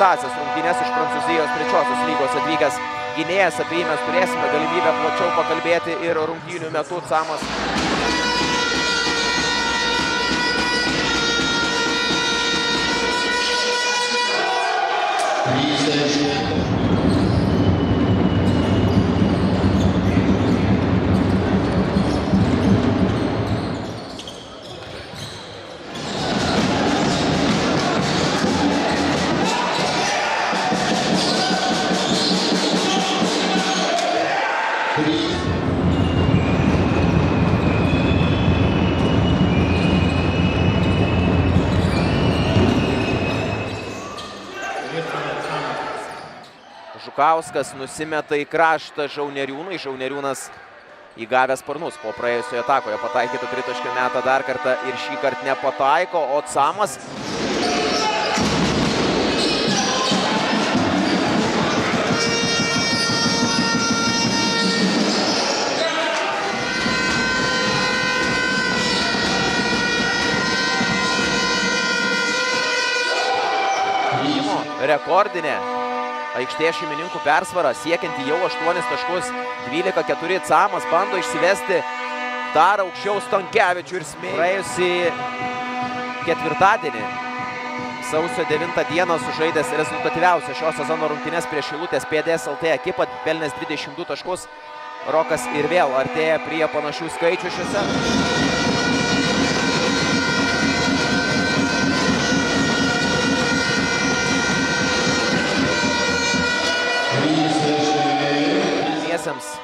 ketvirtąsias rungtynes iš Prancūzijos trečiosios lygos atvykęs gynėjas. Apie jį mes turėsime galimybę plačiau pakalbėti ir rungtynių metu. Camas Žukauskas nusimeta į kraštą Žauneriūnui. Žauneriūnas įgavęs sparnus po praėjusioje atakoje pataikytų tritaškio metą dar kartą ir šį kartą nepataiko, o Camas rekordinė aikštės šeimininkų persvara, siekianti jau 8 taškus, 12-4. Camas bando išsivesti dar aukščiau Stankevičių ir smėlį. Praėjusį ketvirtadienį, sausio 9 dieną, sužaidęs rezultatyviausią šio sezono rungtynes prieš Šilutės PDS LT ekipą, pelnęs 22 taškus. Rokas ir vėl artėja prie panašių skaičių šiuose.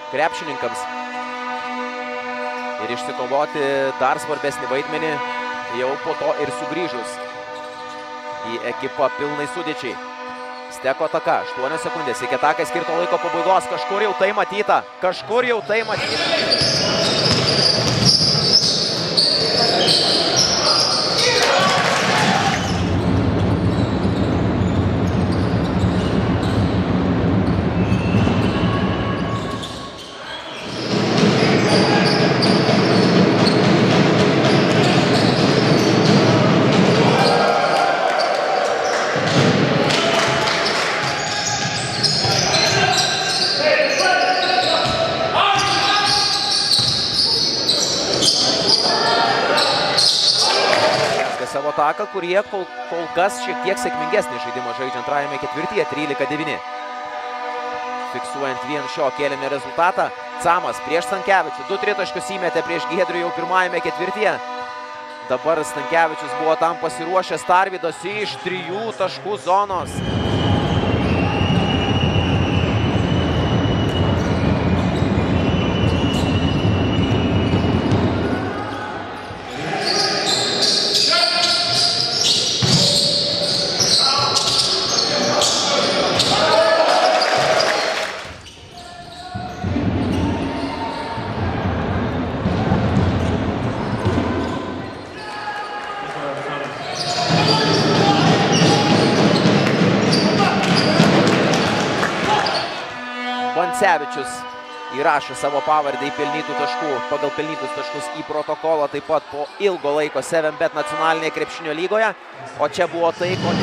Krepšininkams ir išsikovoti dar svarbesnį vaidmenį jau po to ir sugrįžus į ekipą pilnai sudėčiai. Steko ataka, 8 sekundės iki atakai skirto laiko pabaigos. Kažkur jau tai matyta. Savo ataką, kurie kol kas šiek tiek sėkmingesnį žaidimą žaidžia antrajame ketvirtyje, 13-9. Fiksuojant vien šio kėlinio rezultatą, Camas prieš Stankevičių 2 tritaškius įmetė prieš Giedrių jau pirmajame ketvirtyje. Dabar Stankevičius buvo tam pasiruošęs, Tarvydas iš 3 taškų zonos. Bancevičius įrašo savo pavardę į pelnytų taškų, pagal pelnytus taškus į protokolą, taip pat po ilgo laiko 7bet nacionalinėje krepšinio lygoje, o čia buvo tai, ko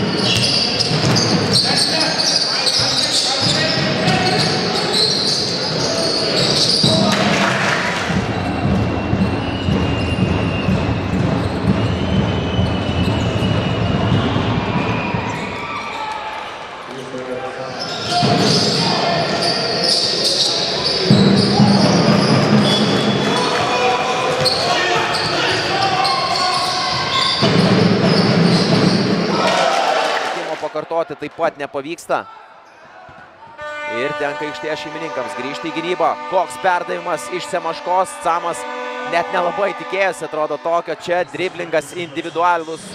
pakartoti taip pat nepavyksta. Ir tenka aikštės šeimininkams grįžti į gynybą. Koks perdavimas iš Semaškos. Camas net nelabai tikėjosi, atrodo, tokio. Čia driblingas individualus.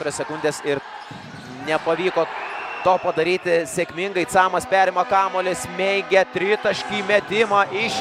4 sekundės ir nepavyko to padaryti sėkmingai. Camas perima kamuolį, smeigia tritaškį metimą iš